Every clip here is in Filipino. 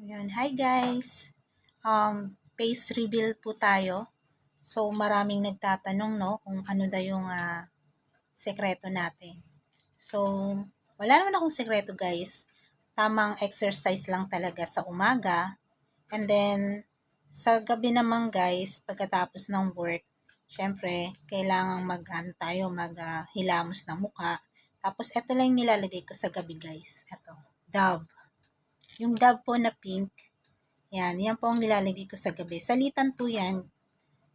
Yun. Hi guys! Face reveal po tayo. So maraming nagtatanong no kung ano daw yung sekreto natin. So wala naman akong sekreto guys. Tamang exercise lang talaga sa umaga. And then sa gabi naman guys, pagkatapos ng work, syempre kailangan maghilamos ng muka. Tapos ito lang yung nilalagay ko sa gabi guys. Ito, Dove. Yung Dove po na pink, yan po ang nilalagay ko sa gabi. Salitan po yan,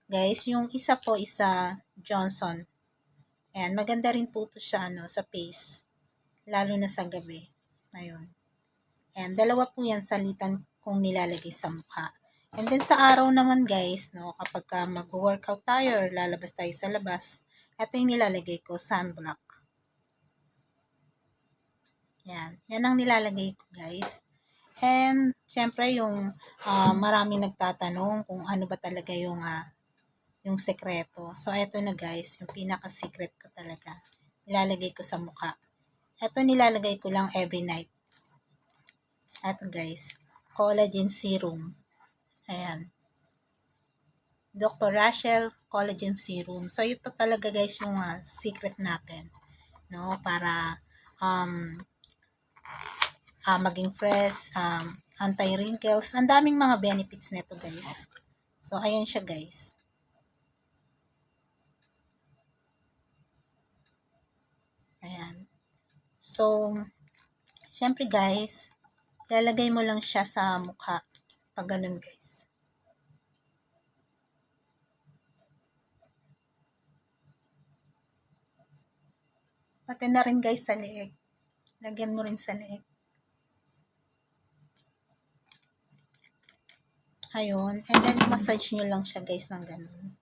guys. Yung isa po, Johnson. Ayan, maganda rin po ito siya sa face. Lalo na sa gabi. Ayun. Ayan, dalawa po yan salitan kong nilalagay sa mukha. And then sa araw naman guys, kapag mag-workout tayo or lalabas tayo sa labas, ito yung nilalagay ko, sunblock. Yan ang nilalagay ko guys. And, syempre, yung maraming nagtatanong kung ano ba talaga yung sekreto. So, eto na guys, yung pinaka-secret ko talaga. Nilalagay ko sa mukha. Eto nilalagay ko lang every night. Eto guys, collagen serum. Ayan. Dr. Rachel Collagen Serum. So, ito talaga guys yung secret natin. No? Para maging fresh, anti-wrinkles. Ang daming mga benefits nito guys. So, ayan siya guys. Ayan. So, syempre guys, lalagay mo lang siya sa mukha. Pag ganun guys. Pati na rin guys sa leeg. Lagyan mo rin sa leeg. Ayun. And then, massage nyo lang siya guys ng ganun.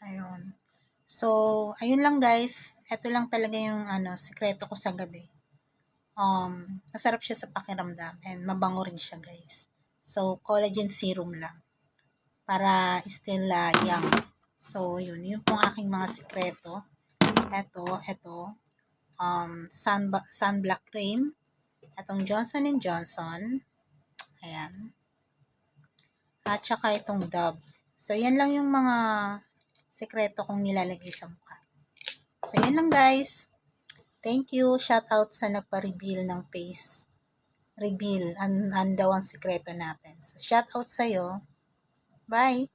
Ayun. So, ayun lang guys. Ito lang talaga yung sikreto ko sa gabi. Masarap siya sa pakiramdam and mabango rin siya guys. So, collagen serum lang para still young. So, yun pong aking mga sikreto. Ito, sunblock cream. Itong Johnson & Johnson. Ayan. At saka itong Dove. So, yan lang yung mga sikreto kong nilalagay sa mukha. So, yan lang guys. Thank you. Shout out sa nagpa-reveal ng face reveal. Daw ang sikreto natin. So, shout out sa'yo. Bye!